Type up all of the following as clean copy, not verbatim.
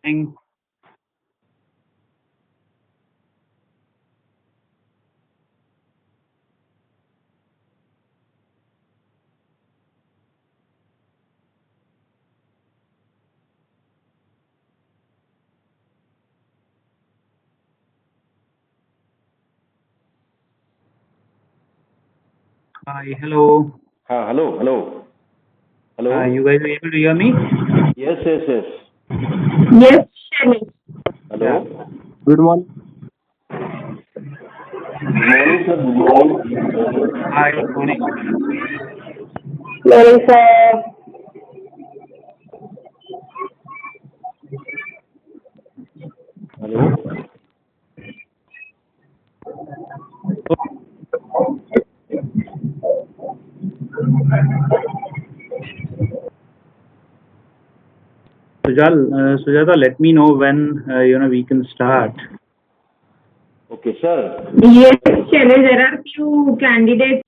morning. Hi, hello. Hello, hello, hello. You guys are able to hear me? Yes, yes, yes. Yes, Shailesh. Yeah. Hello. Good morning. Good morning, sir. Good morning. Hi, good morning. Morning, sir. Hello. Sujata, let me know when we can start. Okay, sir. Yes, Shailesh, there are few candidates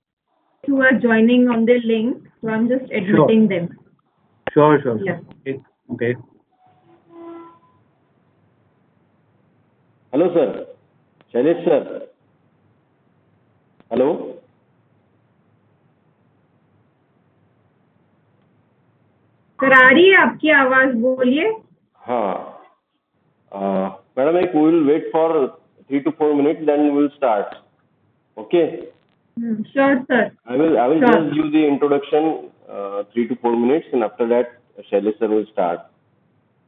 who are joining on the link, so I'm just Sure, admitting them. sure. Yeah. Okay. Hello, sir. Shailesh, sir. Hello. Sir आ रही है आपकी आवाज, बोलिए. हाँ. Madam, we will wait for 3 to 4 minutes, then we will start. Okay. Sure, sir. I will Sure. just give the introduction 3 to 4 minutes, and after that, Shailesh sir will start.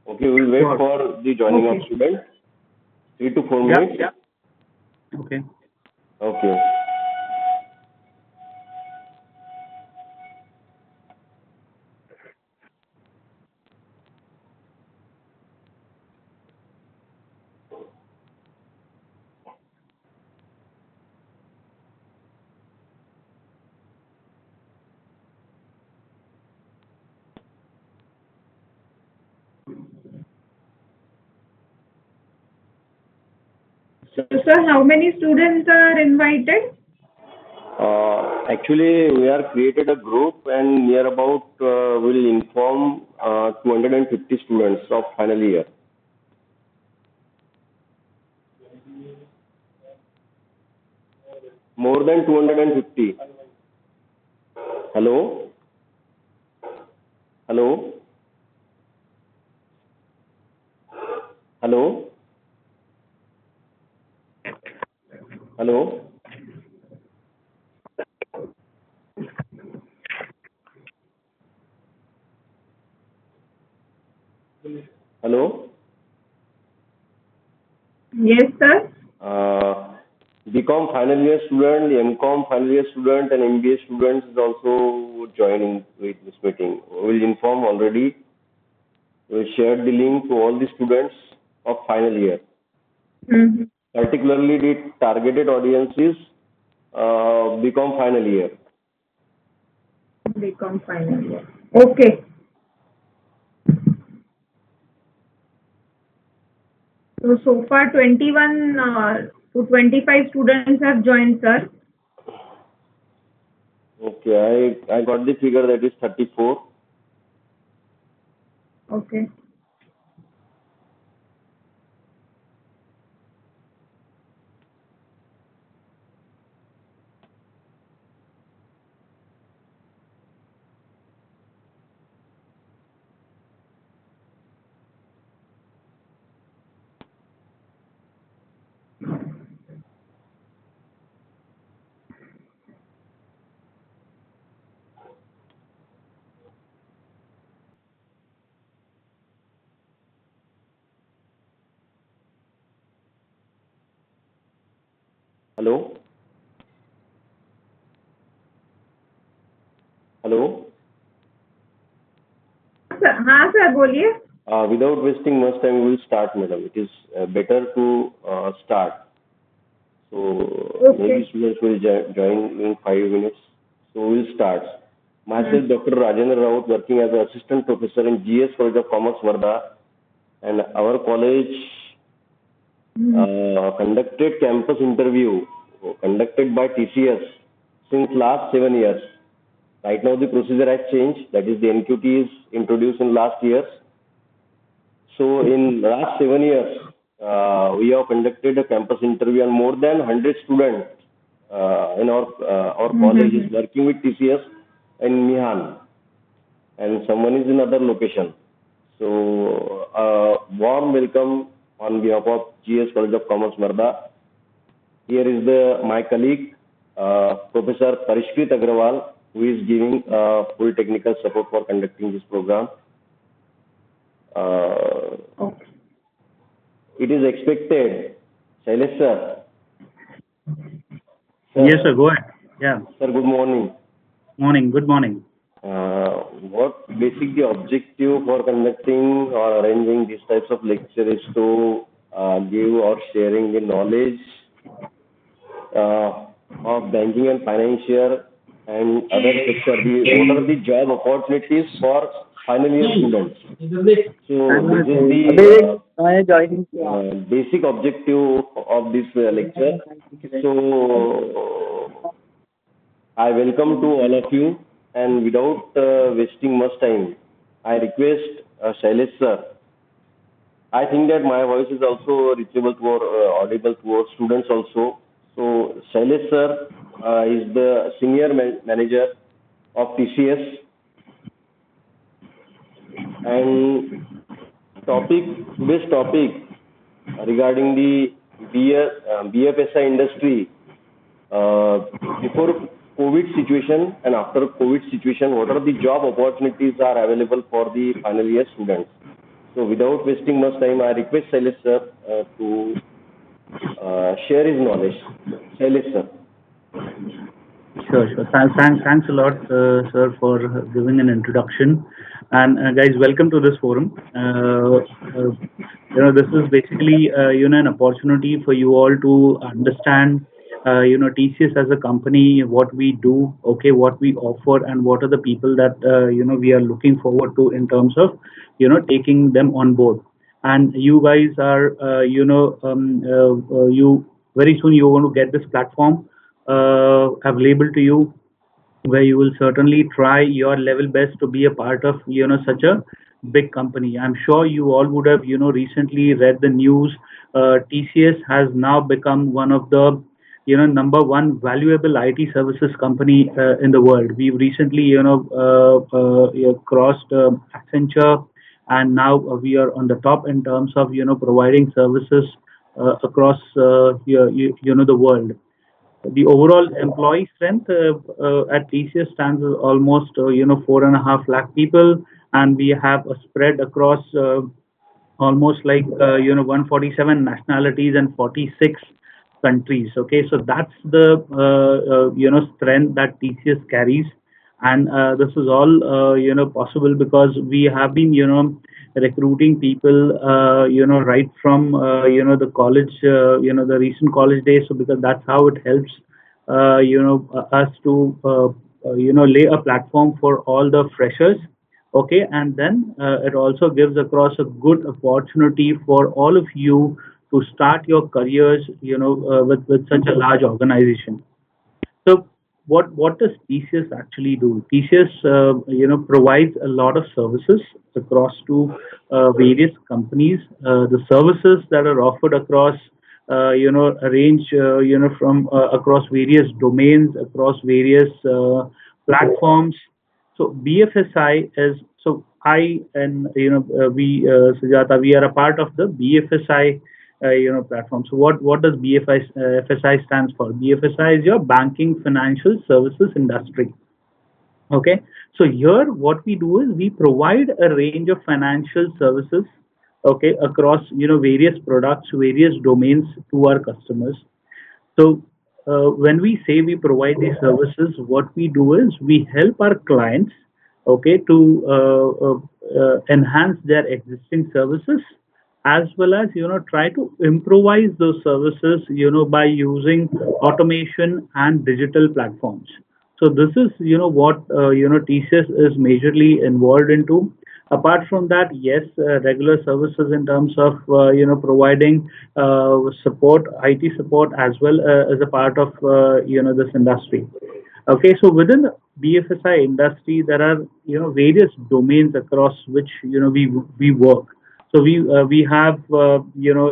Okay, we will wait Sure. for the joining of Okay. students. 3 to 4 Yeah. minutes. Okay. Okay. So, sir, how many students are invited? Actually, we are created a group and near about will inform 250 students of final year. More than 250. Hello? Hello? Hello? Hello? Hello? Yes, sir. BCom final year student, MCom final year student, and MBA students is also joining with this meeting. We will inform already. We shared the link to all the students of final year. Mm-hmm. Particularly the targeted audience is BCom final year. Become final year. Okay. So far 21 to 25 students have joined, sir. Okay, I got the figure that is 34. Okay. Hello? Hello? हाँ sir बोलिए. Without wasting much time, we will start, madam. It is better to start. So maybe Okay. students will join in 5 minutes. So we will start. Myself, Dr. Rajendra Raut, working as an assistant professor in GS College of Commerce, Varda, and our college conducted campus interview conducted by TCS since last 7 years. Right now, the procedure has changed. That is, the NQT is introduced in last years. So in last 7 years, we have conducted a campus interview and more than 100 students in our college is Mm-hmm. working with TCS in Mihan and someone is in other location. So warm welcome on behalf of GS College of Commerce Marda. Here is my colleague, Professor Parishkrit Agrawal, who is giving full technical support for conducting this program. Uh, Okay. it is expected, Shailesh sir, Yes, sir. sir, Go ahead. Yeah. sir, good morning. Morning. Good morning. What basic the objective for conducting or arranging these types of lectures is to give or sharing the knowledge uh, of banking and financial and other sector. What are the job opportunities for final year students? So this is the basic objective of this lecture. So I welcome to all of you, and without wasting much time, I request Shailesh sir. I think that my voice is also reachable to our audible to our students also. So Shailesh sir is the senior manager of TCS, and topic today's topic regarding the BFSI industry uh, before COVID situation and after COVID situation, what are the job opportunities are available for the final year students? So without wasting much time, I request Shailesh sir to share his knowledge. Shailesh sir. Sure, sure. Thanks a lot, sir, for giving an introduction. And guys, welcome to this forum. This is basically, an opportunity for you all to understand, TCS as a company, what we do, okay, what we offer, and what are the people that, we are looking forward to in terms of, taking them on board. And you guys are, you very soon you're going to get this platform have labeled to you where you will certainly try your level best to be a part of such a big company. I'm sure you all would have recently read the news. TCS has now become one of the number one valuable IT services company in the world. We've recently crossed Accenture, and now we are on the top in terms of providing services across the world. The overall employee strength at TCS stands at almost 4.5 lakh people, and we have a spread across almost like 147 nationalities and 46 countries. Okay, so that's the strength that TCS carries, and this is all possible because we have been recruiting people right from the college the recent college days. So because that's how it helps us to lay a platform for all the freshers. Okay, and then it also gives across a good opportunity for all of you to start your careers with such a large organization. So what does TCS actually do? TCS provides a lot of services across to various companies. The services that are offered across range from across various domains, across various platforms. So BFSI is so I and Sujata, we are a part of the BFSI platform. So what does FSI stands for? BFSI is your banking financial services industry. Okay, so here what we do is we provide a range of financial services, okay, across various products, various domains to our customers. So when we say we provide these services, what we do is we help our clients, okay, to enhance their existing services, as well as try to improvise those services by using automation and digital platforms. So this is what TCS is majorly involved into. Apart from that, yes, regular services in terms of providing support, IT support, as well as a part of this industry. Okay, so within the BFSI industry, there are various domains across which we work. So we have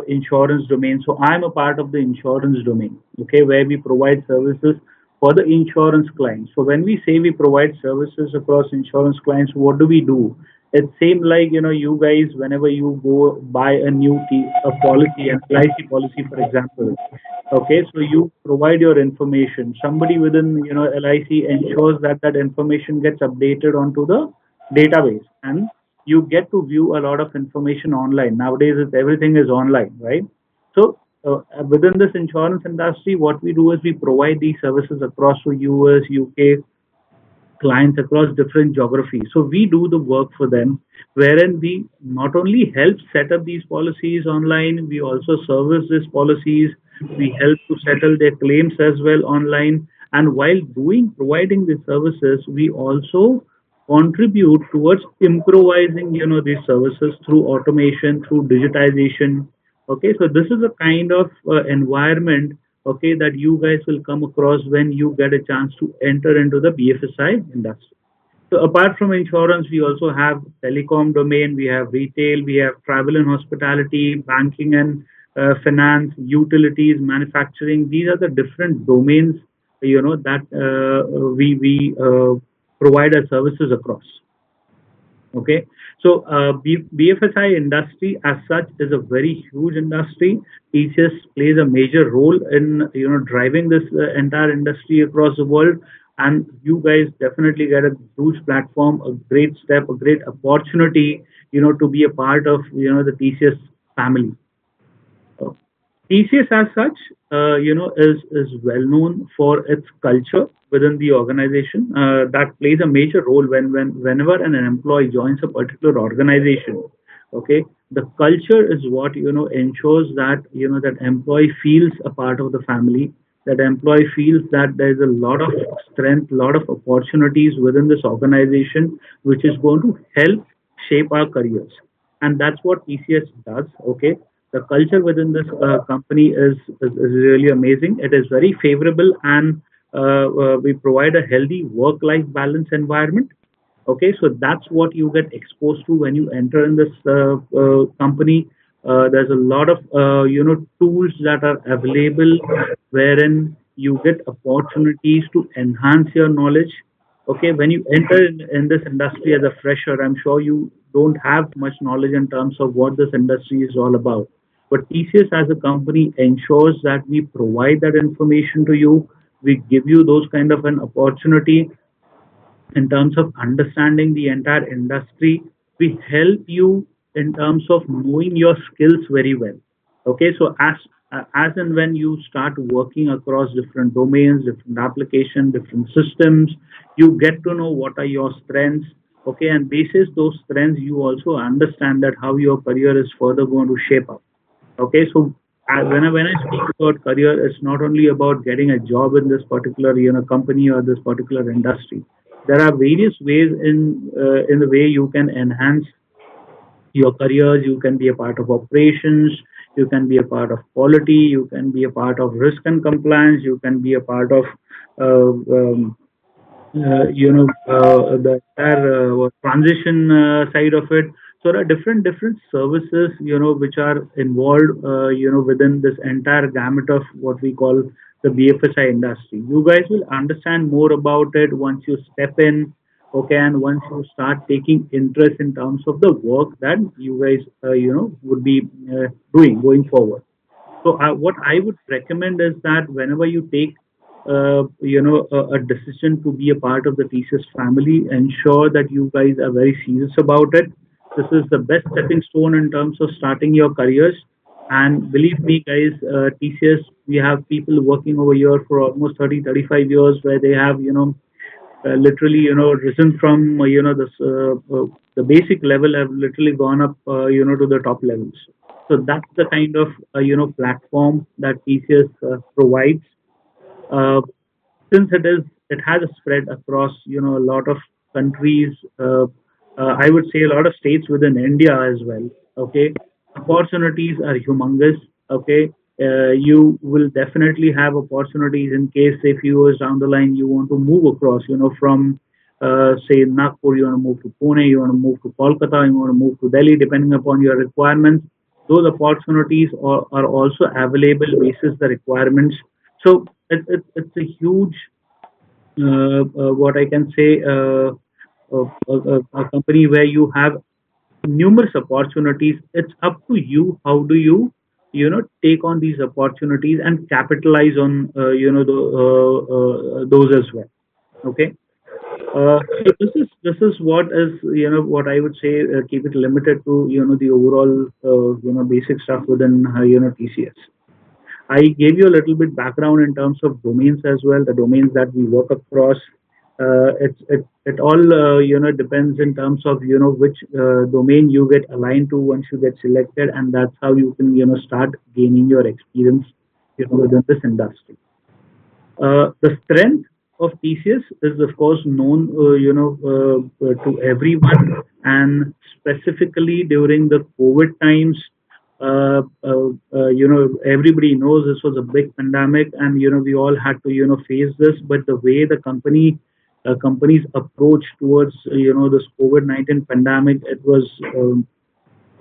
insurance domain. So I'm a part of the insurance domain, okay, where we provide services for the insurance clients. So when we say we provide services across insurance clients, what do we do? It seems like you guys, whenever you go buy a policy, an LIC policy, for example. Okay, so you provide your information. Somebody within LIC ensures that that information gets updated onto the database, and you get to view a lot of information online. Nowadays, everything is online, right? So within this insurance industry, what we do is we provide these services across to US, UK, clients across different geographies. So we do the work for them, wherein we not only help set up these policies online, we also service these policies. We help to settle their claims as well online. And while providing these services, we also contribute towards improvising, these services through automation, through digitization. Okay, so this is a kind of environment, okay, that you guys will come across when you get a chance to enter into the BFSI industry. So apart from insurance, we also have telecom domain, we have retail, we have travel and hospitality, banking and finance, utilities, manufacturing. These are the different domains, that we provide our services across. Okay, so BFSI industry as such is a very huge industry. TCS plays a major role in driving this entire industry across the world, and you guys definitely get a huge platform, a great step, a great opportunity, to be a part of the TCS family. TCS as such, is well known for its culture within the organization. That plays a major role whenever an employee joins a particular organization. Okay, the culture is what ensures that that employee feels a part of the family. That employee feels that there is a lot of strength, lot of opportunities within this organization, which is going to help shape our careers, and that's what TCS does. Okay, the culture within this company is really amazing. It is very favorable, and we provide a healthy work-life balance environment. Okay, so that's what you get exposed to when you enter in this company. There's a lot of tools that are available, wherein you get opportunities to enhance your knowledge. Okay, when you enter in this industry as a fresher, I'm sure you don't have much knowledge in terms of what this industry is all about. But TCS as a company ensures that we provide that information to you. We give you those kind of an opportunity in terms of understanding the entire industry. We help you in terms of knowing your skills very well. Okay, so as and when you start working across different domains, different applications, different systems, you get to know what are your strengths. Okay, and basis those strengths, you also understand that how your career is further going to shape up. Okay, so when I speak about career, it's not only about getting a job in this particular company or this particular industry. There are various ways in the way you can enhance your careers. You can be a part of operations. You can be a part of quality. You can be a part of risk and compliance. You can be a part of the entire transition side of it. So there are different services, which are involved, within this entire gamut of what we call the BFSI industry. You guys will understand more about it once you step in, okay, and once you start taking interest in terms of the work that you guys, would be doing going forward. So what I would recommend is that whenever you take, a decision to be a part of the TCS family, ensure that you guys are very serious about it. This is the best stepping stone in terms of starting your careers. And believe me, guys, TCS, we have people working over here for almost 30, 35 years, where they have, literally, risen from, the basic level, have literally gone up, to the top levels. So that's the kind of, platform that TCS provides. Uh, since it has a spread across a lot of countries, I would say a lot of states within India as well. Okay, opportunities are humongous. Okay, you will definitely have opportunities in case if years down the line you want to move across, from say Nagpur, you want to move to Pune, you want to move to Kolkata, you want to move to Delhi, depending upon your requirements. Those opportunities are also available basis the requirements. So it's a huge, what I can say, a company where you have numerous opportunities. It's up to you. How do you, take on these opportunities and capitalize on, those as well. Okay. So this is what is, what I would say, keep it limited to, the overall, basic stuff within, TCS. I gave you a little bit background in terms of domains as well, the domains that we work across. It all, depends in terms of, which domain you get aligned to once you get selected, and that's how you can, start gaining your experience, within this industry. The strength of TCS is, of course, known, to everyone, and specifically during the COVID times. Everybody knows this was a big pandemic, and we all had to, face this. But the way the company's approach towards, this COVID-19 pandemic, it was,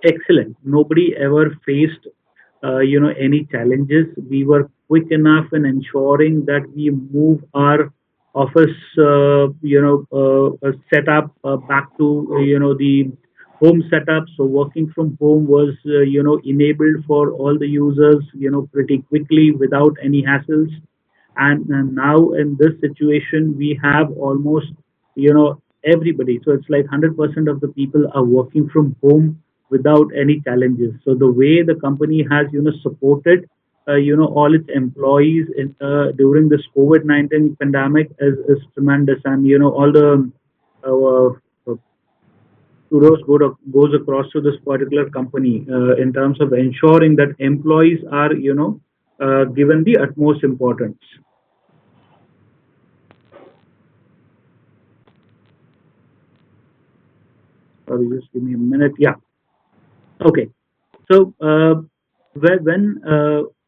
excellent. Nobody ever faced, any challenges. We were quick enough in ensuring that we move our office, setup back to, the home setup. So working from home was, enabled for all the users, pretty quickly without any hassles. And now in this situation, we have almost, everybody. So it's like 100% of the people are working from home without any challenges. So the way the company has, supported, all its employees during this COVID-19 pandemic is tremendous. And, all the kudos goes across to this particular company in terms of ensuring that employees are, given the utmost importance. Sorry, just give me a minute. Yeah. Okay. So, when,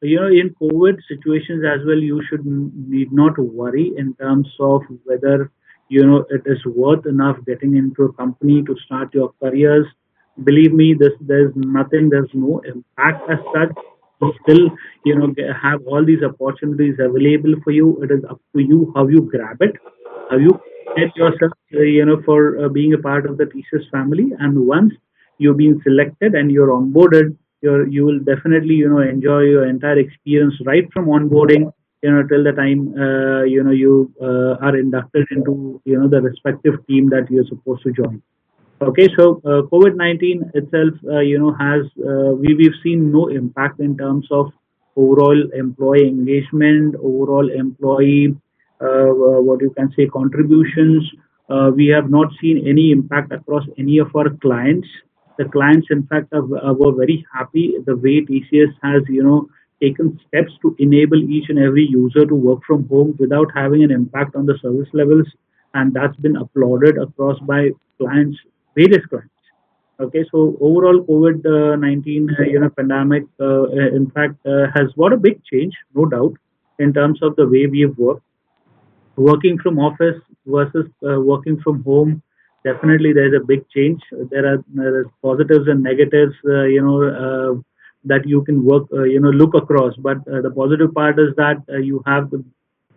in COVID situations as well, you should need not worry in terms of whether, it is worth enough getting into a company to start your careers. Believe me, there's nothing, there's no impact as such. You still, have all these opportunities available for you. It is up to you how you grab it, how you get yourself, for being a part of the thesis family. And once you've been selected and you're onboarded, you will definitely, enjoy your entire experience right from onboarding, till the time, you are inducted into, the respective team that you're supposed to join. Okay, so COVID-19 itself, has, we've seen no impact in terms of overall employee engagement, overall employee, what you can say, contributions. We have not seen any impact across any of our clients. The clients, in fact, were very happy the way TCS has, taken steps to enable each and every user to work from home without having an impact on the service levels, and that's been applauded across by clients, various clients. Okay, so overall, COVID-19, pandemic, in fact, has brought a big change, no doubt, in terms of the way we have worked. Working from office versus working from home, definitely there's a big change. There are positives and negatives, that you can work, look across. But the positive part is that you have the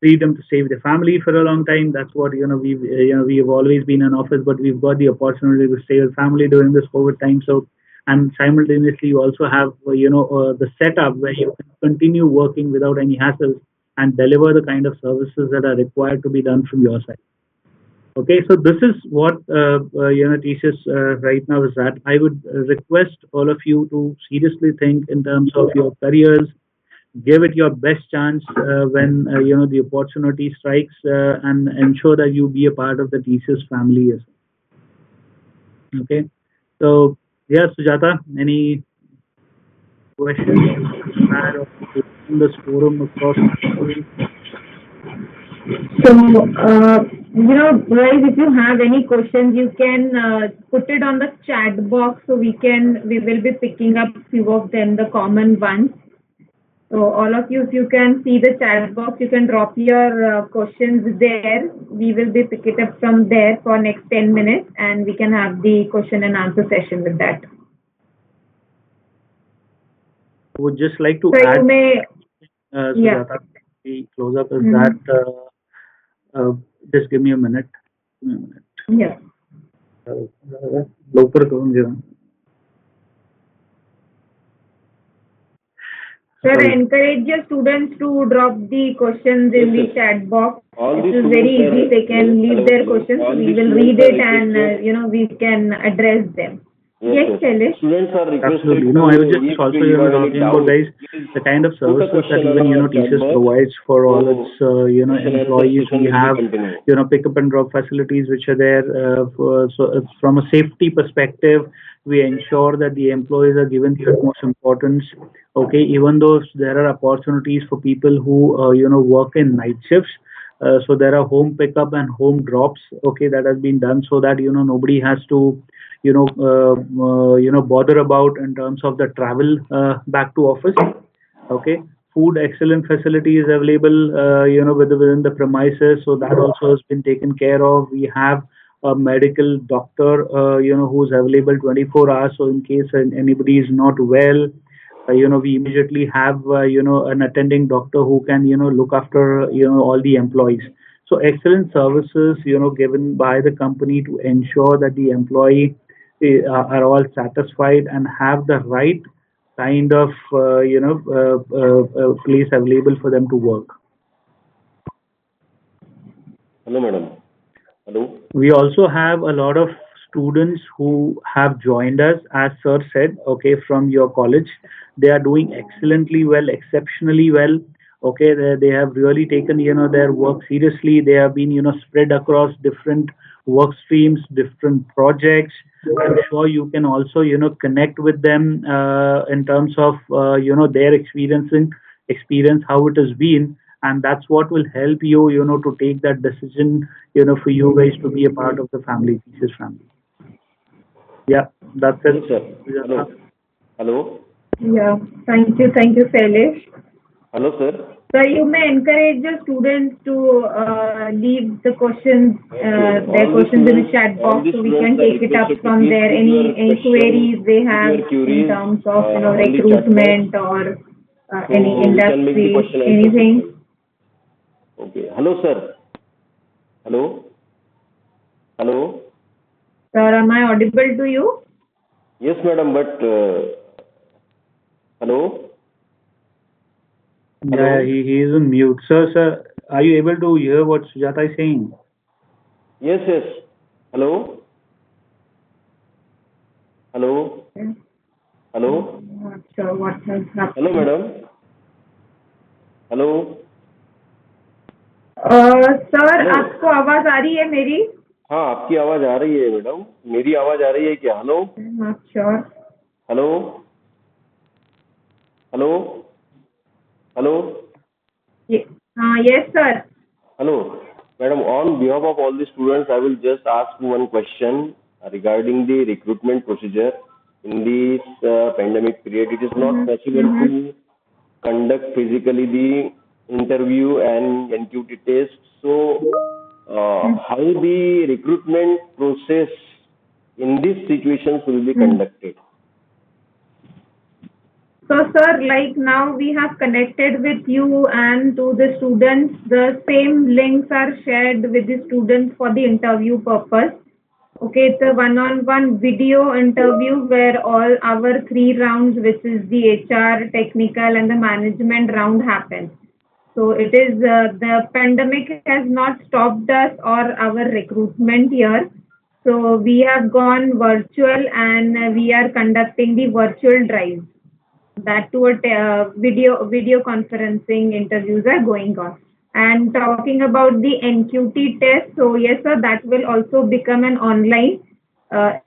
freedom to stay with the family for a long time. That's what, we have always been in office, but we've got the opportunity to stay with family during this COVID time. So, and simultaneously you also have, the setup where you can continue working without any hassles and deliver the kind of services that are required to be done from your side. Okay, so this is what, TCS right now is at. I would request all of you to seriously think in terms of your careers. Give it your best chance when, the opportunity strikes, and ensure that you be a part of the TCS family as well. Okay, so yeah, Sujata, any questions in this forum across? So, guys, if you have any questions, you can put it on the chat box, so we will be picking up few of them, the common ones. So all of you, if you can see the chat box, you can drop your questions there. We will be pick it up from there for next 10 minutes, and we can have the question and answer session with that. I would just like to So you add, may, yeah. Sujata, the close up is that Mm-hmm. just give me a minute. Give me a minute. Yeah. लवकर करून घे. Sir, Sorry. encourage your students to drop the questions Yes, in the yes. chat box. All It the is students very easy. are They can leave hello, their hello. questions. All We the will students read are it and requested. we can address them. Yes, Yes, yes. Shailesh. Students are requested Absolutely. to, No, I was just if also, you have any talking about, doubt, guys, please the kind of put a services that question on even, our chat TCS box. provides for all its, So question and answer employees. session We will be have, continued. pick up and drop facilities which are there. So it's from a safety perspective, we ensure that the employees are given the utmost importance. Okay, even though there are opportunities for people who, work in night shifts. So there are home pickup and home drops. Okay, that has been done so that nobody has to bother about in terms of the travel back to office. Okay, food excellent facility is available within the premises, so that also has been taken care of. We have a medical doctor who's available 24 hours, so in case anybody is not well, we immediately have an attending doctor who can look after all the employees. So excellent services given by the company to ensure that the employee are all satisfied and have the right kind of place available for them to work. Hello, madam. Hello. We also have a lot of students who have joined us, as sir said, okay, from your college. They are doing excellently well, exceptionally well. Okay, they have really taken their work seriously. They have been spread across different work streams, different projects. I'm sure you can also connect with them in terms of their experience, how it has been, and that's what will help you to take that decision for you guys to be a part of the family, thesis family. Yeah, that's it. Yes, sir. Hello. Sujata. Hello. Yeah. Thank you, Shailesh. Hello, sir. So you may encourage the students to leave the questions, Okay. their questions in the chat All box, the so we students can are take it up requested to from please there. put your Any question, queries they put have your in queries terms of on the chat box, recruitment or any so we can make the industry, question answer anything. session. Okay. Hello, sir. Hello. Hello. Sir, am I audible to you? Yes, madam. But hello. Yeah, Hello. he is on mute. Sir, are you able to hear what Sujata is saying? Yes, yes. Hello. Hello. Yeah. Hello. Not sure what has Hello, happened. madam. Hello sir hello आपको आवाज आ रही है मेरी? हाँ आपकी आवाज आ रही है मैडम मेरी आवाज आ रही है क्या hello not sure. Hello hello hello Yes, sir. Hello madam on behalf of all the students I will just ask one question regarding the recruitment procedure in this pandemic period it is not possible to conduct physically the interview and NQT test. So, how the recruitment process in these situations will be conducted? So, sir, like now we have connected with you and to the students, the same links are shared with the students for the interview purpose. Okay, it's a one-on-one video interview where all our three rounds, which is the HR, technical, and the management round happens. So it is the pandemic has not stopped us or our recruitment here. So we have gone virtual and we are conducting the virtual drive. That too, video conferencing interviews are going on. And talking about the NQT test, so yes, sir, that will also become an online.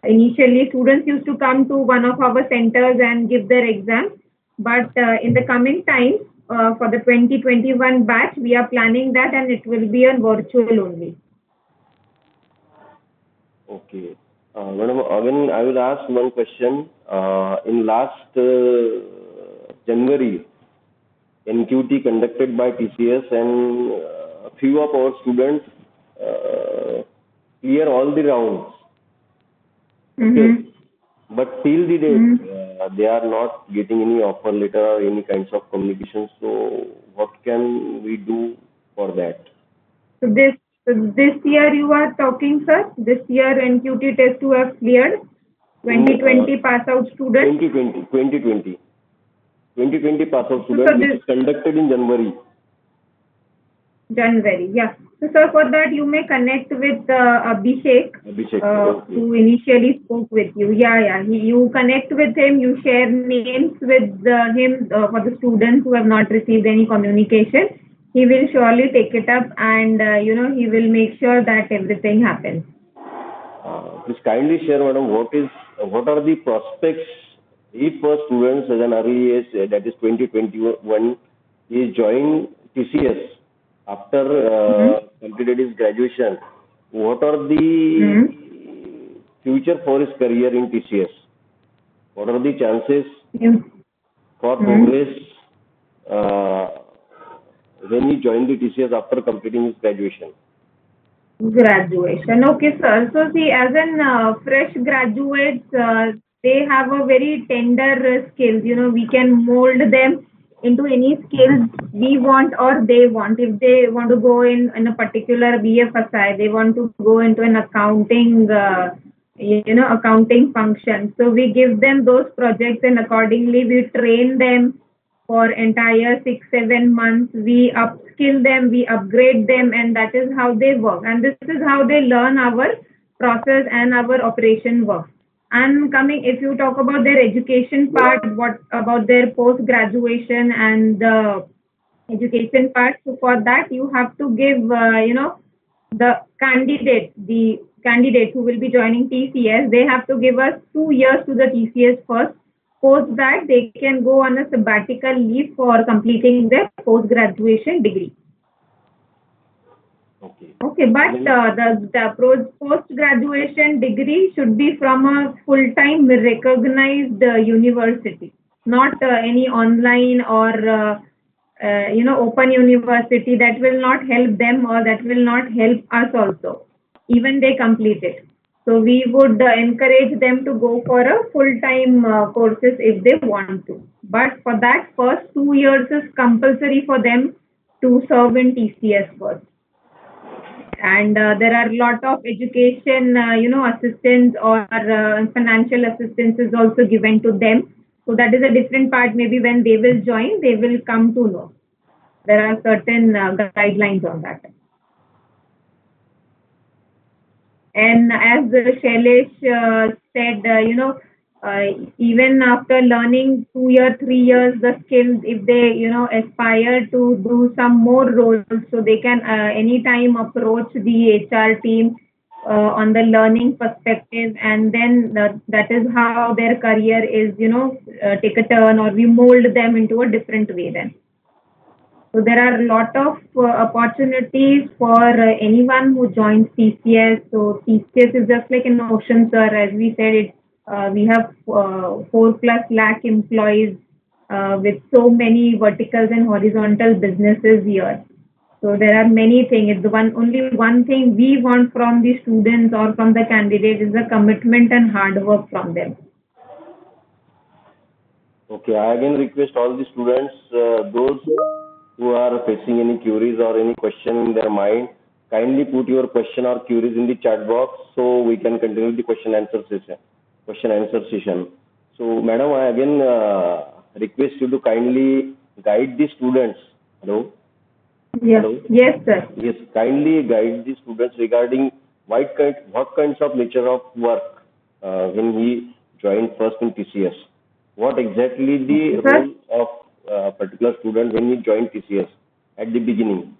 Initially, students used to come to one of our centers and give their exams, but in the coming time, for the 2021 batch, we are planning that, and it will be on virtual only. Okay. Madam, again I will ask one question. In last January, NQT conducted by TCS, and a few of our students uh, clear all the rounds. Okay, Mm-hmm. but till the date, Mm-hmm. they are not getting any offer letter or any kinds of communication. So, what can we do for that? So this year you are talking, sir. This year NQT test you have cleared. In 2020 pass out student. 2020 pass out So student, sir, which this is conducted in January. January, yeah. So sir, for that you may connect with Abhishek, Abhishek, okay. who initially spoke with you. Yeah, yeah. You connect with him. You share names with him for the students who have not received any communication. He will surely take it up, and he will make sure that everything happens. Please kindly share, madam, what are the prospects if a student at an early age, that is 2021, is joining TCS after Mm-hmm. completed his graduation? What are the Mm-hmm. future for his career in TCS? What are the chances You, for mm-hmm. progress uh, when he joined the TCS after completing his graduation? Graduation. Okay, sir. So see, as an fresh graduates, they have a very tender skills. We can mold them into any skills we want or they want. If they want to go in a particular BFSI, they want to go into an accounting, accounting function. So we give them those projects, and accordingly we train them for entire 6 7 months. We upskill them, we upgrade them, and that is how they work, and this is how they learn our process and our operation work. And coming, if you talk about their education part, what about their post graduation and the education part? So for that you have to give the candidate who will be joining TCS, they have to give us 2 years to the TCS first. Post that, they can go on a sabbatical leave for completing their post graduation degree. Okay. Okay, but And then, the post graduation degree should be from a full time recognized university, not any online or open university. That will not help them, or that will not help us also. Even they complete it. So we would encourage them to go for a full time courses if they want to. But for that, first 2 years is compulsory for them to serve in TCS first. And there are a lot of education assistance or financial assistance is also given to them. So that is a different part. Maybe when they will join, they will come to know there are certain guidelines on that. And as Shailesh said, uh, even after learning 2 year, 3 years, the skills, if they, aspire to do some more roles, so they can anytime approach the HR team on the learning perspective, and then that is how their career is, take a turn, or we mold them into a different way then. So there are a lot of opportunities for anyone who joins TCS. So TCS is just like an ocean, sir. As we said, we have 4+ lakh employees with so many verticals and horizontal businesses here. So there are many things. It's the only one thing we want from the students or from the candidate is the commitment and hard work from them. okay, I again request all the students, those who are facing any queries or any question in their mind, kindly put your question or queries in the chat box so we can continue the question answer session. Question answer session. So, madam, I again request you to kindly guide the students. Hello, Yes, hello. yes, sir. Yes, kindly guide the students regarding what kinds of nature of work when he joined first in TCS. What exactly Okay, the sir. role of a particular student when he joined TCS at the beginning?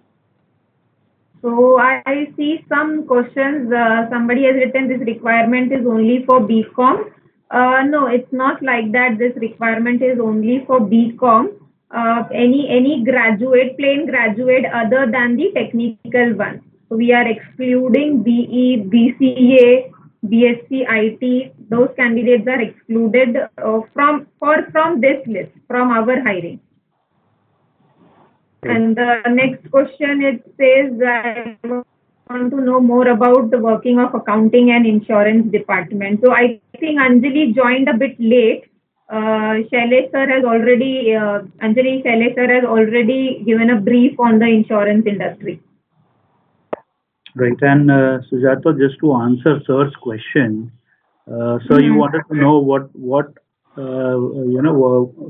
So I see some questions. Somebody has written this requirement is only for BCom. No, it's not like that. This requirement is only for BCom. Any graduate, plain graduate, other than the technical one. So we are excluding BE, BCA, BSc, IT. Those candidates are excluded from this list from our hiring. Okay. And the next question it says, I want to know more about the working of accounting and insurance department. So I think Anjali joined a bit late. Anjali Shailesh sir has already given a brief on the insurance industry. Right. And Sujata, just to answer sir's question, so you Hmm. wanted to know what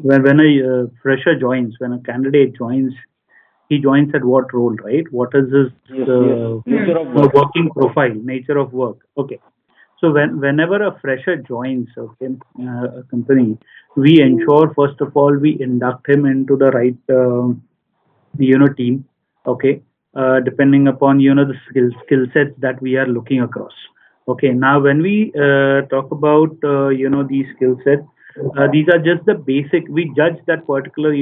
when a fresher joins, when a candidate joins, he joins at what role, right? What is his Yes, yes. Nature of work. working profile, nature of work? Okay. So whenever a fresher joins, okay, a company, we ensure first of all we induct him into the right team, okay, depending upon the skill sets that we are looking across. Okay, now when we talk about these skill sets, these are just the basic. We judge that particular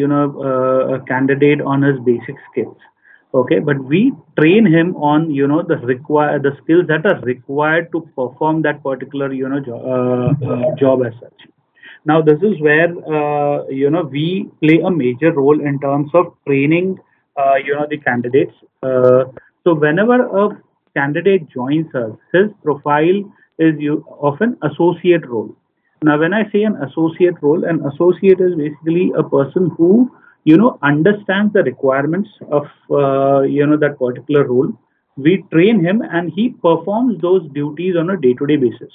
candidate on his basic skills. Okay, but we train him on the skills that are required to perform that particular job as such. Now, this is where we play a major role in terms of training the candidates. So whenever a candidate joins us, his profile is of an associate role. Now, when I say an associate is basically a person who understands the requirements of that particular role. We train him, and he performs those duties on a day-to-day basis.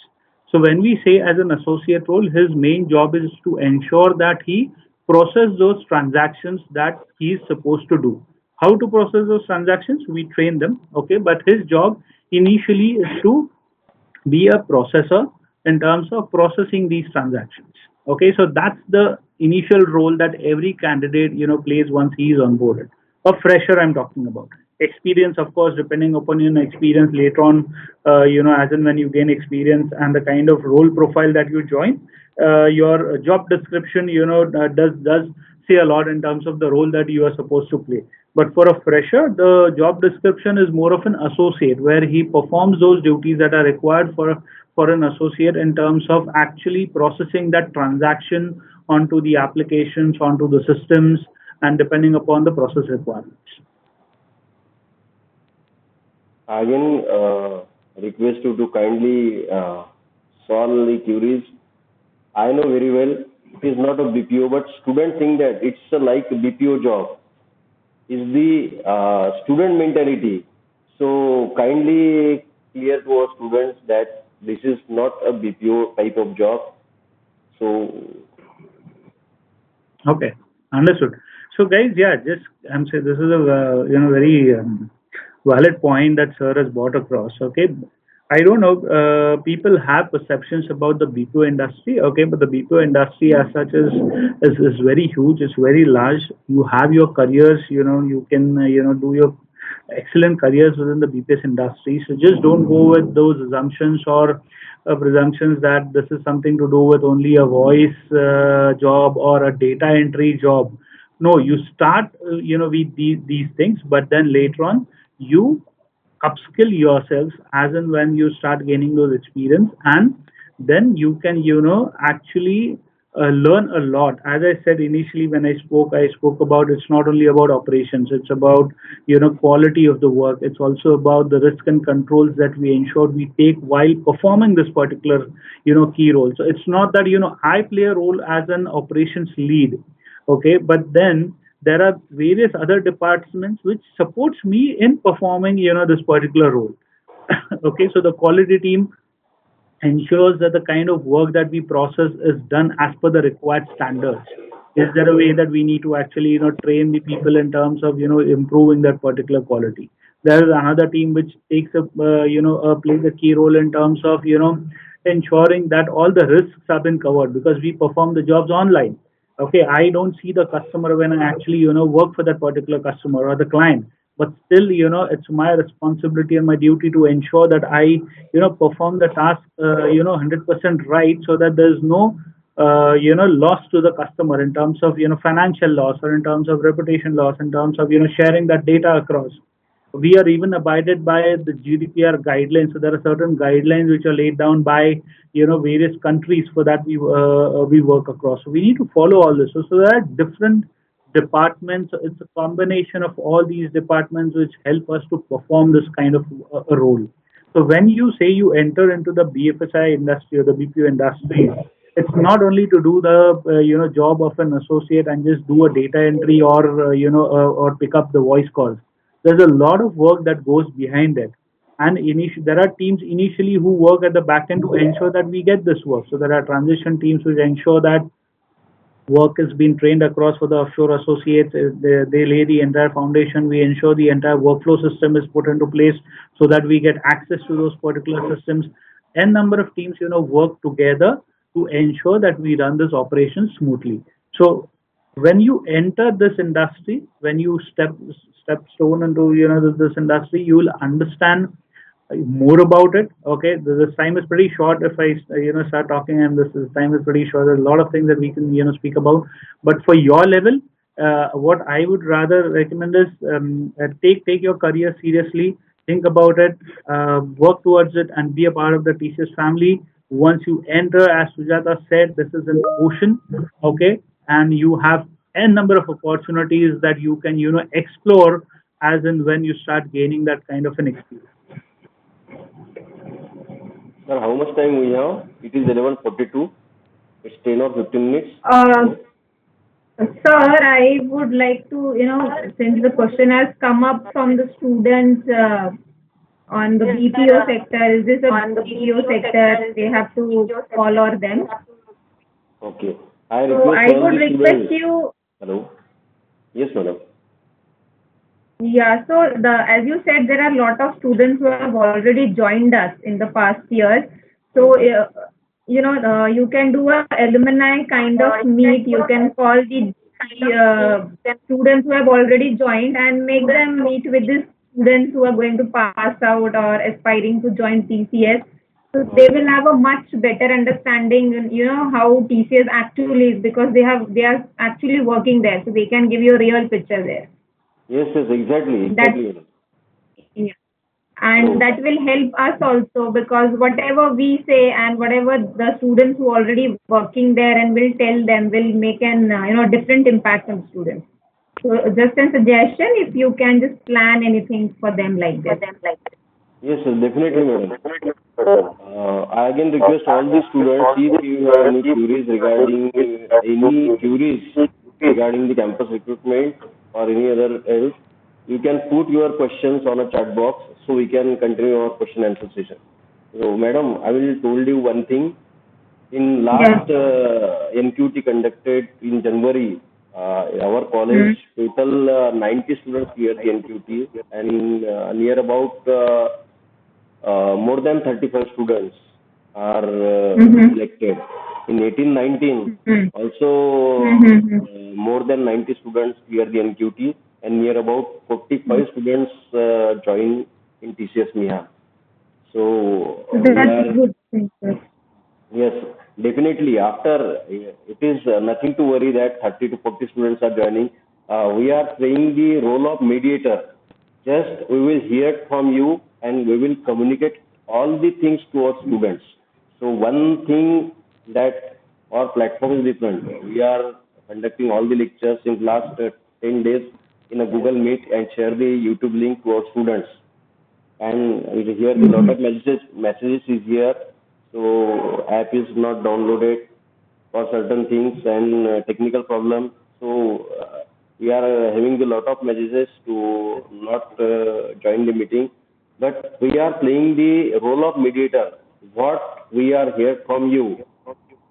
So when we say as an associate role, his main job is to ensure that he process those transactions that he is supposed to do. How to process those transactions? We train them, okay? But his job initially is to be a processor in terms of processing these transactions. Okay, so that's the initial role that every candidate plays once he is onboarded. A fresher, I'm talking about. Experience, of course, depending upon experience later on, as and when you gain experience and the kind of role profile that you join, your job description, does say a lot in terms of the role that you are supposed to play. But for a fresher, the job description is more of an associate, where he performs those duties that are required for an associate in terms of actually processing that transaction onto the applications, onto the systems, and depending upon the process requirements. Again, request you to kindly solve the queries. I know very well it is not a BPO, but students think that it's a like a BPO job. Is the student mentality. So kindly clear to our students that this is not a BPO type of job. So Okay, understood. So, guys, yeah, just I'm saying this is a very valid point that sir has brought across. Okay, I don't know. People have perceptions about the BPO industry. Okay, but the BPO industry as such is very huge. It's very large. You have your careers. You can do your excellent careers within the BPS industry. So just don't go with those assumptions or presumptions that this is something to do with only a voice job or a data entry job. No, you start with these things, but then later on you upskill yourselves as and when you start gaining those experience, and then you can actually learn a lot. As I said initially when I spoke about, it's not only about operations, it's about quality of the work. It's also about the risk and controls that we ensure we take while performing this particular key role. So it's not that I play a role as an operations lead, okay, but then there are various other departments which supports me in performing this particular role. Okay, so the quality team ensures that the kind of work that we process is done as per the required standards. Is there a way that we need to actually train the people in terms of improving that particular quality? There is another team which takes a plays a key role in terms of ensuring that all the risks have been covered, because we perform the jobs online. Okay, I don't see the customer when I actually work for that particular customer or the client, but still it's my responsibility and my duty to ensure that I perform the task 100% right, so that there's no loss to the customer in terms of financial loss, or in terms of reputation loss, in terms of sharing that data across. We are even abided by the GDPR guidelines. So there are certain guidelines which are laid down by various countries for that we work across. So we need to follow all this. So there are different departments. It's a combination of all these departments which help us to perform this kind of a role. So when you say you enter into the BFSI industry or the BPO industry, it's not only to do the job of an associate and just do a data entry or or pick up the voice calls. There's a lot of work that goes behind it, and there are teams initially who work at the back end to ensure that we get this work. So there are transition teams which ensure that work is being trained across for the offshore associates. They lay the entire foundation. We ensure the entire workflow system is put into place so that we get access to those particular systems. N number of teams, work together to ensure that we run this operation smoothly. So when you enter this industry, when you step stone into this industry, you will understand more about it. Okay, this time is pretty short. If I start talking, and this time is pretty short. There's a lot of things that we can speak about. But for your level, what I would rather recommend is take your career seriously. Think about it, work towards it, and be a part of the TCS family. Once you enter, as Sujata said, this is an ocean. Okay, and you have n number of opportunities that you can explore as and when you start gaining that kind of an experience. Sir, how much time we have? It is 11:42. It's 10 or 15 minutes. Uh, Sir, I would like to, since the question has come up from the students on the BPO sector, is this a BPO sector they have to follow them? Okay. I So request I all would the request students. you, Hello. Yes, madam. yeah, so as you said, there are a lot of students who have already joined us in the past years. So, you can do a alumni kind of meet. You can call the students who have already joined and make them meet with the students who are going to pass out or aspiring to join TCS. So they will have a much better understanding, how TCS actually is, because they are actually working there, so they can give you a real picture there. Yes, yes, exactly, That exactly, madam. Yeah. And So, that will help us also, because whatever we say and whatever the students who already working there and will tell them will make an different impact on students. So just a suggestion, if you can just plan anything for them like this. yes, yes, definitely, madam. I again request all the students, if you have any queries regarding the campus recruitment or any other else, you can put your questions on a chat box so we can continue our question answer session. So, madam, I will told you one thing. In Yeah. last NQT conducted in January, our college Mm. total 90 students cleared the NQT, and near about more than 35 students are Mm-hmm. selected. In 1819, Mm-hmm. also Mm-hmm. more than 90 students clear the NQT, and near about 45 students join in TCS MIHA. So So we that's a are, good thing, sir. yes, definitely. After it is nothing to worry that 30 to 40 students are joining. We are playing the role of mediator. Just we will hear from you and we will communicate all the things to our students. So one thing that our platform is different. We are conducting all the lectures in last 10 days in a Google Meet and share the YouTube link to our students, and here the lot Mm-hmm. of messages is here, so app is not downloaded for certain things and technical problem. So we are having a lot of messages to not join the meeting, but we are playing the role of mediator. What we are here from you,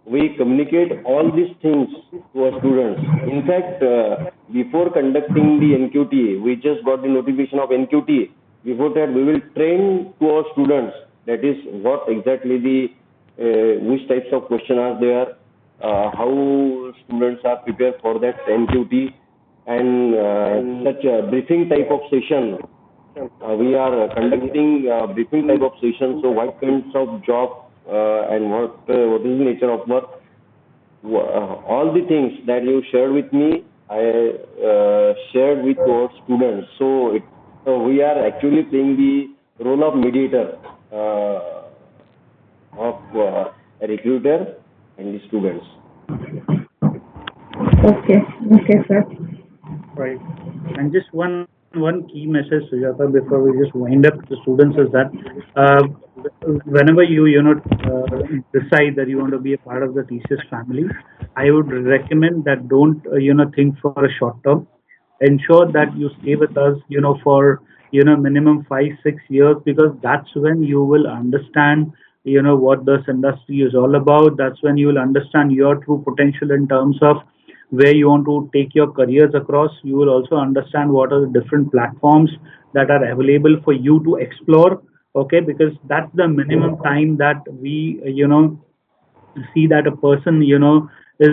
we communicate all these things to our students. In fact, before conducting the NQT, we just got the notification of NQT. Before that, we will train to our students. That is what exactly the which types of question are there, how students are prepared for that NQT, and such a briefing type of session. We are conducting briefing type of session. So, what kinds of job and what is the nature of work? All the things that you shared with me, I shared with our students. So we are actually playing the role of mediator of a recruiter and the students. Okay. Okay, sir. Right. And just one key message, Sujata, before we just wind up the students is that uh, whenever you decide that you want to be a part of the thesis family, I would recommend that don't think for a short term. Ensure that you stay with us for minimum 5 6 years, because that's when you will understand what this industry is all about. That's when you will understand your true potential in terms of where you want to take your careers across. You will also understand what are the different platforms that are available for you to explore. Okay, because that's the minimum time that we see that a person is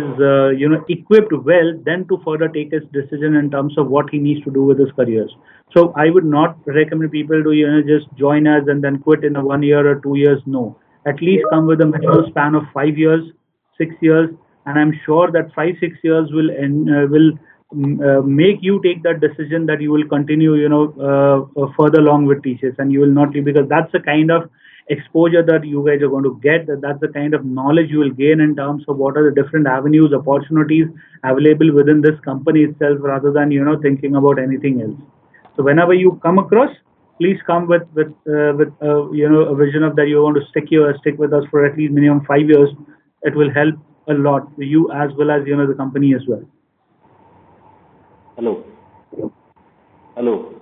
equipped well, then to further take his decision in terms of what he needs to do with his careers. So I would not recommend people to just join us and then quit in a 1 year or 2 years. No, at least come with a minimum span of 5 years, 6 years, and I'm sure that 5 6 years will make you take that decision that you will continue further along with teachers, and you will not leave, because that's the kind of exposure that you guys are going to get. That's the kind of knowledge you will gain in terms of what are the different avenues, opportunities available within this company itself, rather than thinking about anything else. So whenever you come across, please come with a vision of that you want to stick with us for at least minimum 5 years. It will help a lot for you as well as the company as well. Hello, hello,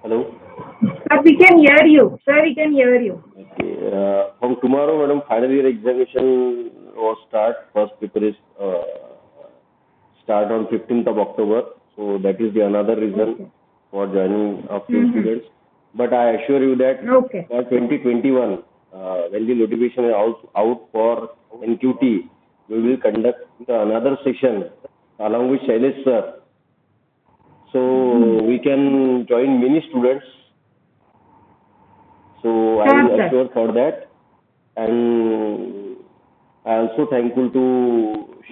hello. Sir, we can hear you. Sir, we can hear you. Okay. From tomorrow, madam, final year examination was start. First paper is start on 15th of October. So that is the another reason Okay. for joining a few Mm-hmm. students. But I assure you that Okay. for 2021, when the notification is out for NQT, we will conduct another session along with Shailesh sir. So we can join many students. So I Sure, will sir. assure for that. And I also thankful to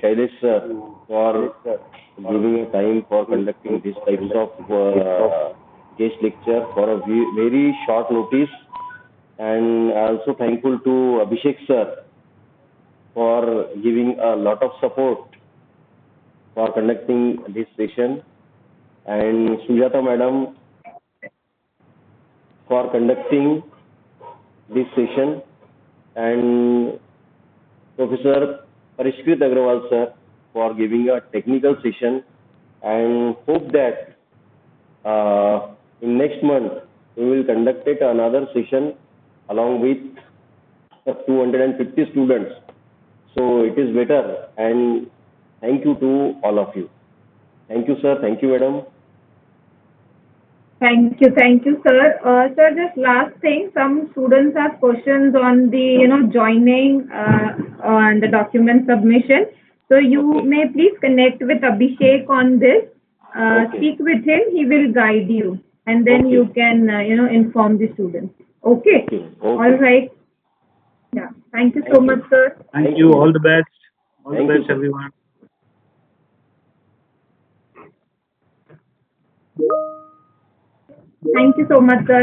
Shailesh sir for giving a time for conducting these types of guest lecture for a very short notice. And I also thankful to Abhishek sir for giving a lot of support for conducting this session, and Sujata madam for conducting this session, and Professor Parishkrit Agrawal sir for giving a technical session, and hope that in next month we will conduct it another session along with 250 students. So it is better, and thank you to all of you. Thank you sir, thank you madam. Thank you, sir. Sir, just last thing, some students have questions on the, joining and the document submission. So you Okay, may please connect with Abhishek on this. okay, Speak with him. He will guide you, and then okay, you can, inform the students. Okay. okay, All okay. right. Yeah. Thank you so Thank much, you, sir. Thank thank you you. All madam. the best. All the Thank you best, sir. everyone. Thank you so much, sir.